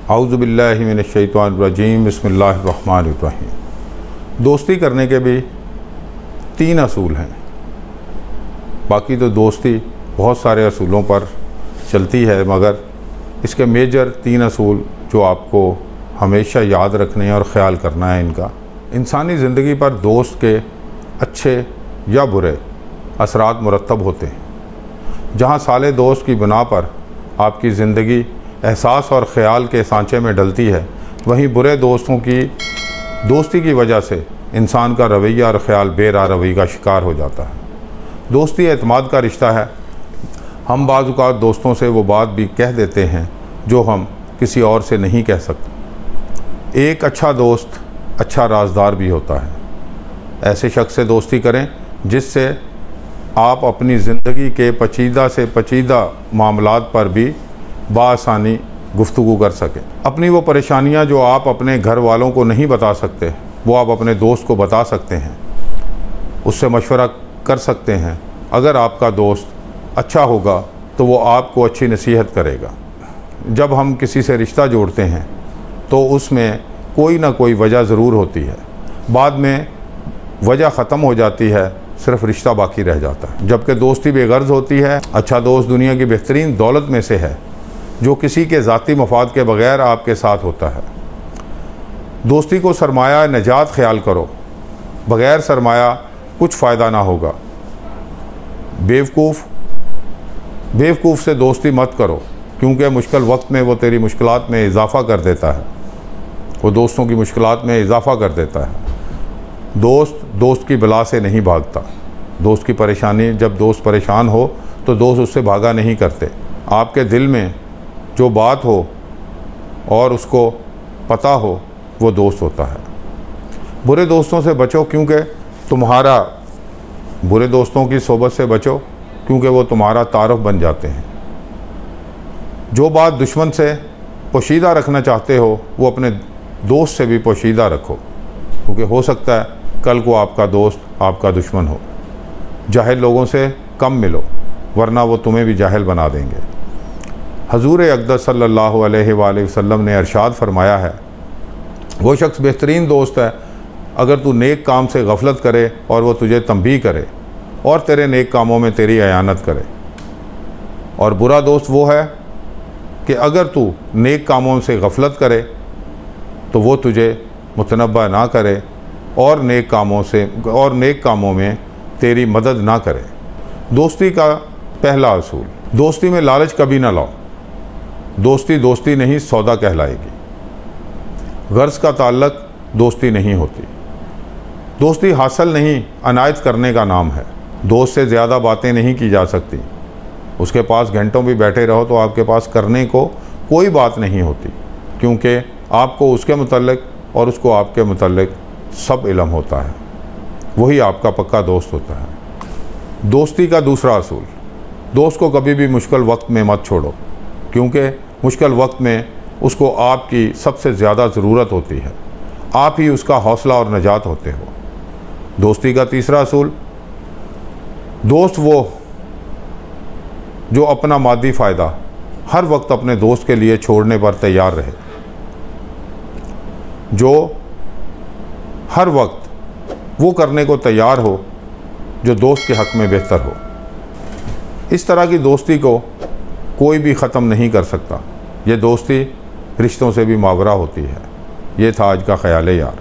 औज़ु बिल्लाहि मिनश्शैतानिर्रजीम बिस्मिल्लाहिर्रहमानिर्रहीम। दोस्ती करने के भी 3 असूल हैं। बाकी तो दोस्ती बहुत सारे असूलों पर चलती है, मगर इसके मेजर 3 असूल जो आपको हमेशा याद रखने और ख़याल करना है इनका। इंसानी ज़िंदगी पर दोस्त के अच्छे या बुरे असरात मुरतब होते हैं। जहाँ साले दोस्त की बिना पर आपकी ज़िंदगी एहसास और ख़याल के सांचे में डलती है, वहीं बुरे दोस्तों की दोस्ती की वजह से इंसान का रवैया और ख़याल बेरारवी का शिकार हो जाता है। दोस्ती एतमाद का रिश्ता है। हम बाज़ औक़ात दोस्तों से वो बात भी कह देते हैं जो हम किसी और से नहीं कह सकते। एक अच्छा दोस्त अच्छा राज़दार भी होता है। ऐसे शख्स से दोस्ती करें जिससे आप अपनी ज़िंदगी के पेचीदा से पेचीदा मामलात पर भी बाआसानी गुफ्तगू कर सकें। अपनी वो परेशानियां जो आप अपने घर वालों को नहीं बता सकते, वो आप अपने दोस्त को बता सकते हैं, उससे मशवरा कर सकते हैं। अगर आपका दोस्त अच्छा होगा तो वो आपको अच्छी नसीहत करेगा। जब हम किसी से रिश्ता जोड़ते हैं तो उसमें कोई ना कोई वजह ज़रूर होती है। बाद में वजह ख़त्म हो जाती है, सिर्फ रिश्ता बाकी रह जाता है। जबकि दोस्ती बेगर्ज़ होती है। अच्छा दोस्त दुनिया की बेहतरीन दौलत में से है जो किसी के ज़ाती मफाद के बग़ैर आपके साथ होता है। दोस्ती को सरमाया नजात ख्याल करो, बग़ैर सरमाया कुछ फ़ायदा ना होगा। बेवकूफ़ से दोस्ती मत करो, क्योंकि मुश्किल वक्त में वो तेरी मुश्किलात में इजाफ़ा कर देता है। वो दोस्तों की मुश्किलात में इजाफ़ा कर देता है। दोस्त की बला से नहीं भागता। दोस्त की परेशानी, जब दोस्त परेशान हो तो दोस्त उससे भागा नहीं करते। आपके दिल में जो बात हो और उसको पता हो, वो दोस्त होता है। बुरे दोस्तों से बचो, क्योंकि बुरे दोस्तों की सोबत से बचो, क्योंकि वो तुम्हारा तारफ़ बन जाते हैं। जो बात दुश्मन से पोशीदा रखना चाहते हो, वो अपने दोस्त से भी पोशीदा रखो, क्योंकि हो सकता है कल को आपका दोस्त आपका दुश्मन हो। जाहिल लोगों से कम मिलो, वरना वो तुम्हें भी जाहिल बना देंगे। हजूर अक़दस सल्लल्लाहु अलैहि वसल्लम ने इरशाद फरमाया है, वो शख्स बेहतरीन दोस्त है अगर तू नेक काम से गफलत करे और वो तुझे तंबीह करे और तेरे नेक कामों में तेरी अयानत करे। और बुरा दोस्त वो है कि अगर तू नेक कामों से गफलत करे तो वो तुझे मुतनब्बा ना करे और नेक कामों में तेरी मदद ना करे। दोस्ती का पहला असूल, दोस्ती में लालच कभी ना लाओ। दोस्ती नहीं, सौदा कहलाएगी। गर्ज का ताल्लुक दोस्ती नहीं होती। दोस्ती हासिल नहीं, अनायत करने का नाम है। दोस्त से ज़्यादा बातें नहीं की जा सकती। उसके पास घंटों भी बैठे रहो तो आपके पास करने को कोई बात नहीं होती, क्योंकि आपको उसके मुतल्लिक और उसको आपके मुतल्लिक सब इल्म होता है। वही आपका पक्का दोस्त होता है। दोस्ती का दूसरा असूल, दोस्त को कभी भी मुश्किल वक्त में मत छोड़ो, क्योंकि मुश्किल वक्त में उसको आपकी सबसे ज़्यादा ज़रूरत होती है। आप ही उसका हौसला और निजात होते हो। दोस्ती का तीसरा असूल, दोस्त वो जो अपना मादी फ़ायदा हर वक्त अपने दोस्त के लिए छोड़ने पर तैयार रहे, जो हर वक्त वो करने को तैयार हो जो दोस्त के हक़ में बेहतर हो। इस तरह की दोस्ती को कोई भी ख़त्म नहीं कर सकता। ये दोस्ती रिश्तों से भी मावरा होती है। ये था आज का ख्याल यार।